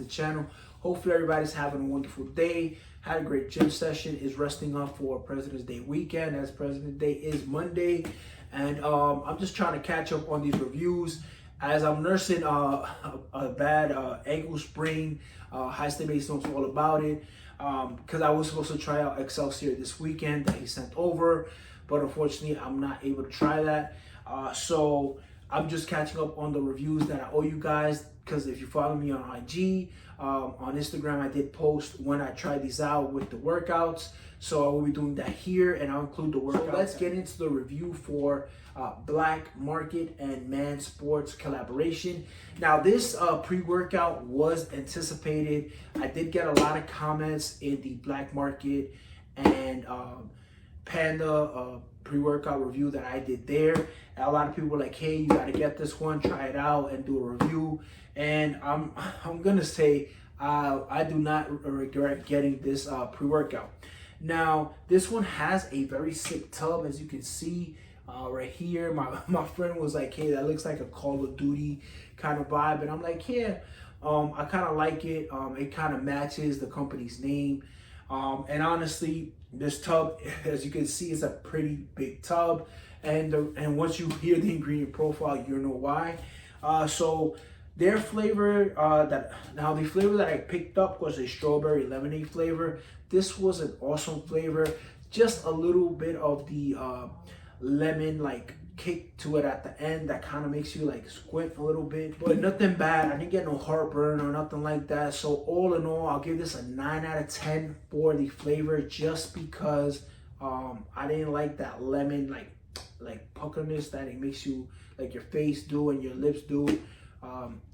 channel. Hopefully everybody's having a wonderful day. Had a great gym session. Is resting up for President's Day weekend, as President's Day is Monday. And I'm just trying to catch up on these reviews as I'm nursing a bad ankle sprain. High State Base knows all about it because I was supposed to try out Excelsior this weekend that he sent over, but unfortunately I'm not able to try that. So I'm just catching up on the reviews that I owe you guys, because if you follow me on IG, on Instagram, I did post when I tried these out with the workouts. So I will be doing that here, and I'll include the workout. So let's get into the review for Black Market and Man Sports collaboration. Now this pre-workout was anticipated. I did get a lot of comments in the Black Market and Panda pre-workout review that I did there. And a lot of people were like, hey, you gotta get this one, try it out and do a review. And I'm gonna say I do not regret getting this pre-workout. Now this one has a very sick tub, as you can see right here. My friend was like, hey, that looks like a Call of Duty kind of vibe, and I'm like, yeah, I kind of like it. It kind of matches the company's name, and honestly, this tub, as you can see, is a pretty big tub, and once you hear the ingredient profile, you know why. So their flavor the flavor that I picked up was a strawberry lemonade flavor. This was an awesome flavor. Just a little bit of the lemon like kick to it at the end that kind of makes you like squint a little bit, but nothing bad. I didn't get no heartburn or nothing like that. So all in all, I'll give this a 9 out of 10 for the flavor, just because I didn't like that lemon like puckerness that it makes you, like your face do and your lips do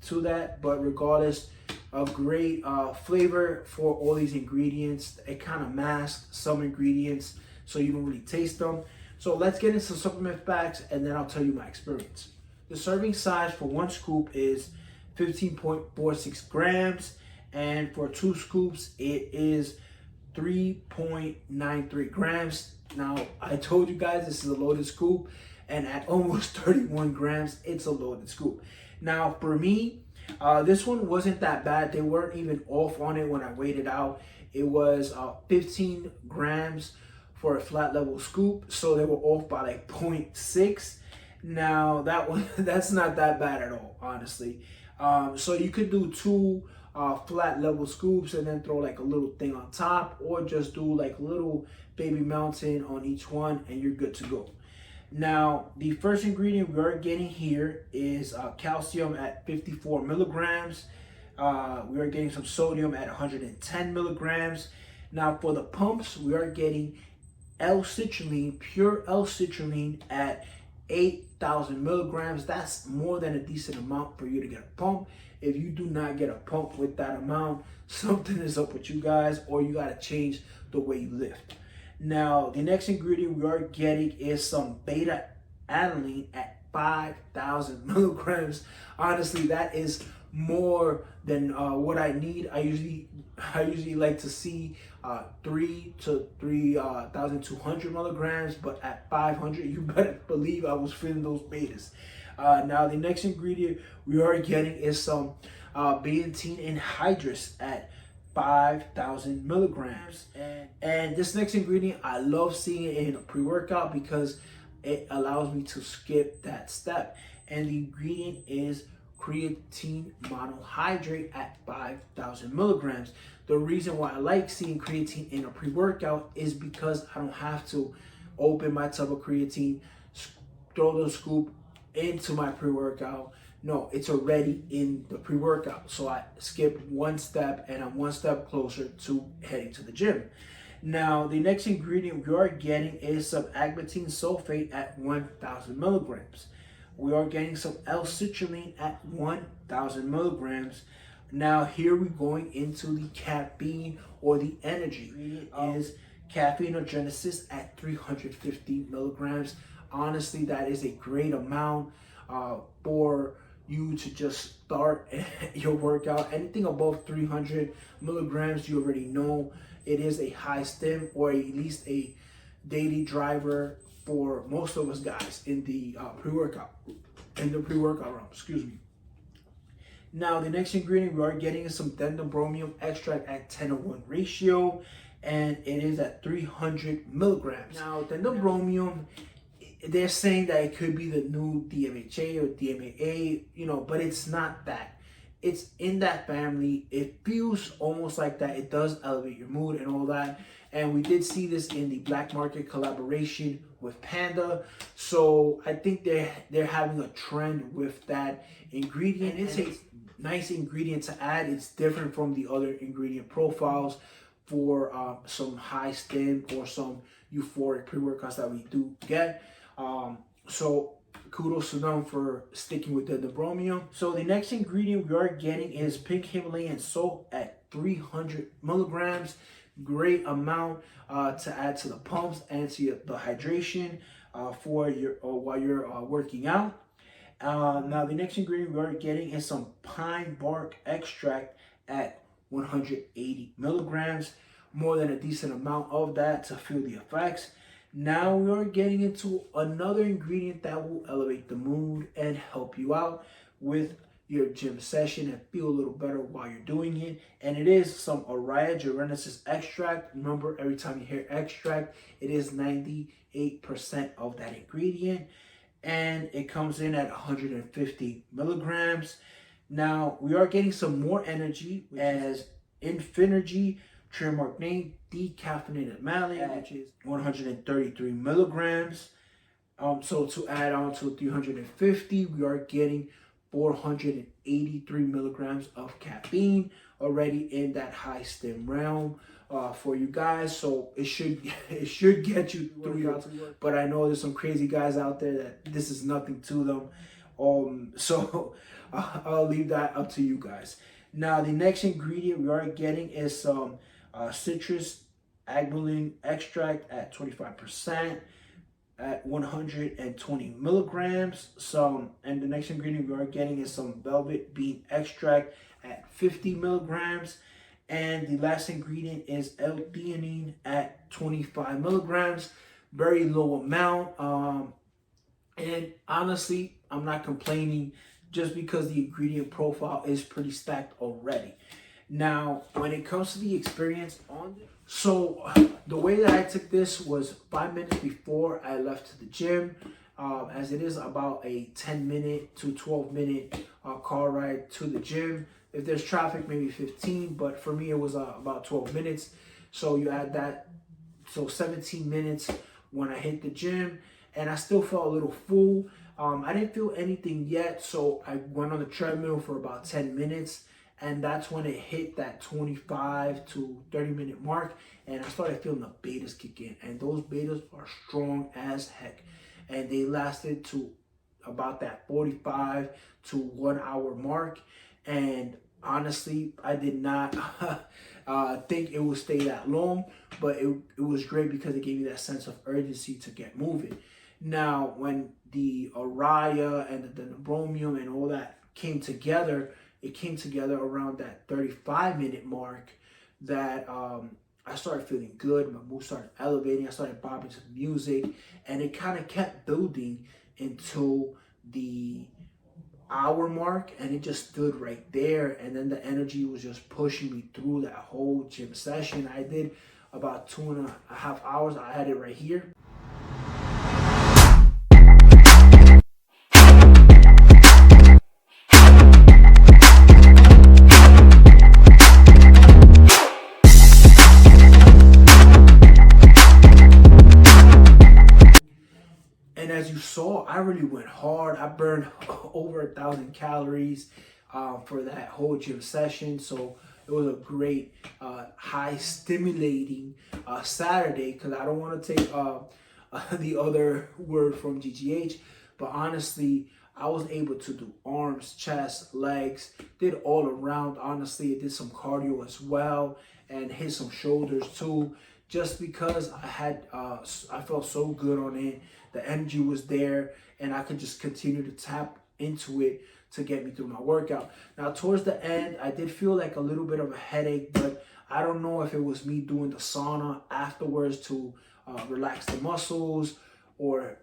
to that. But regardless, a great flavor for all these ingredients. It kind of masks some ingredients so you don't really taste them. So let's get into supplement facts, and then I'll tell you my experience. The serving size for 1 scoop is 15.46 grams, and for 2 scoops it is 3.93 grams. Now I told you guys this is a loaded scoop, and at almost 31 grams it's a loaded scoop. Now for me, this one wasn't that bad. They weren't even off on it when I weighed it out. It was 15 grams for a flat level scoop, so they were off by like 0.6. Now that's not that bad at all, honestly. So you could do 2 flat level scoops and then throw like a little thing on top, or just do like little baby mountain on each one, and you're good to go. Now the first ingredient we are getting here is calcium at 54 milligrams. We are getting some sodium at 110 milligrams. Now for the pumps, we are getting L-citrulline, pure L-citrulline at 8,000 milligrams. That's more than a decent amount for you to get a pump. If you do not get a pump with that amount, something is up with you guys, or you got to change the way you lift. Now the next ingredient we are getting is some beta alanine at 5,000 milligrams. Honestly, that is more than what I need. I usually like to see 3 to 3,200 milligrams, but at 500, you better believe I was feeling those betas. Now the next ingredient we are getting is some betaine anhydrous at 5,000 milligrams. And this next ingredient, I love seeing it in a pre-workout because it allows me to skip that step. And the ingredient is creatine monohydrate at 5,000 milligrams. The reason why I like seeing creatine in a pre-workout is because I don't have to open my tub of creatine, throw the scoop into my pre-workout. No, it's already in the pre-workout. So I skip one step, and I'm one step closer to heading to the gym. Now, the next ingredient we are getting is some agmatine sulfate at 1,000 milligrams. We are getting some L-citrulline at 1,000 milligrams. Now, here we're going into the caffeine or the energy. It is caffeinogenesis at 350 milligrams. Honestly, that is a great amount for you to just start your workout. Anything above 300 milligrams, you already know it is a high stim, or at least a daily driver for most of us guys in the pre-workout realm. Excuse me. Now, the next ingredient we are getting is some dendrobromium extract at 10:1 ratio, and it is at 300 milligrams. Now, dendrobromium, they're saying that it could be the new DMHA or DMAA, but it's not that. It's in that family. It feels almost like that. It does elevate your mood and all that. And we did see this in the black market collaboration with Panda. So I think they're having a trend with that ingredient. It's a nice ingredient to add. It's different from the other ingredient profiles for some high stim or some euphoric pre-workouts that we do get. So kudos to them for sticking with the dendrobromium. So the next ingredient we are getting is pink Himalayan salt at 300 milligrams. Great amount to add to the pumps and to the hydration for your while you're working out. Now the next ingredient we are getting is some pine bark extract at 180 milligrams. More than a decent amount of that to feel the effects. Now we are getting into another ingredient that will elevate the mood and help you out with your gym session and feel a little better while you're doing it. And it is some Araya gerenesis extract. Remember, every time you hear extract, it is 98% of that ingredient. And it comes in at 150 milligrams. Now we are getting some more energy as Infinergy Tremargnate decaffeinated malate, which is 133 milligrams. So to add on to 350, we are getting 483 milligrams of caffeine already in that high stim realm for you guys. So it should get you through your. But I know there's some crazy guys out there that this is nothing to them. So I'll leave that up to you guys. Now the next ingredient we are getting is some citrus agulin extract at 25% at 120 milligrams. And the next ingredient we are getting is some velvet bean extract at 50 milligrams. And the last ingredient is L-theanine at 25 milligrams. Very low amount. And honestly, I'm not complaining just because the ingredient profile is pretty stacked already. Now, when it comes to the experience on this, so the way that I took this was 5 minutes before I left to the gym, as it is about a 10-minute to 12-minute car ride to the gym. If there's traffic, maybe 15, but for me, it was about 12 minutes. So you add that, so 17 minutes when I hit the gym, and I still felt a little full. I didn't feel anything yet, so I went on the treadmill for about 10 minutes. And that's when it hit that 25 to 30-minute mark. And I started feeling the betas kick in. And those betas are strong as heck. And they lasted to about that 45 to 1 hour mark. And honestly, I did not think it would stay that long. But it was great because it gave me that sense of urgency to get moving. Now, when the Araya and the dendrobromium and all that came together, it came together around that 35-minute mark that I started feeling good. My mood started elevating. I started bopping to the music. And it kind of kept building until the hour mark. And it just stood right there. And then the energy was just pushing me through that whole gym session. I did about 2.5 hours. I had it right here. And as you saw, I really went hard. I burned over 1,000 calories for that whole gym session. So it was a great, high stimulating Saturday, because I don't want to take the other word from GGH. But honestly, I was able to do arms, chest, legs, did all around. Honestly, I did some cardio as well and hit some shoulders too, just because I felt so good on it. The energy was there, and I could just continue to tap into it to get me through my workout. Now, towards the end, I did feel like a little bit of a headache, but I don't know if it was me doing the sauna afterwards to relax the muscles, or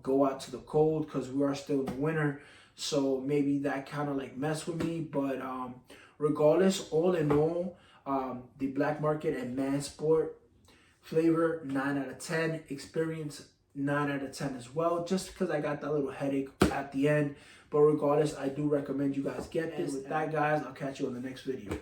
go out to the cold, because we are still in the winter. so maybe that kind of like messed with me. But regardless, all in all, the Black Market and Man Sport flavor 9 out of 10, experience 9 out of 10 as well, just because I got that little headache at the end. But regardless, I do recommend you guys get this. With that, guys, I'll catch you on the next video.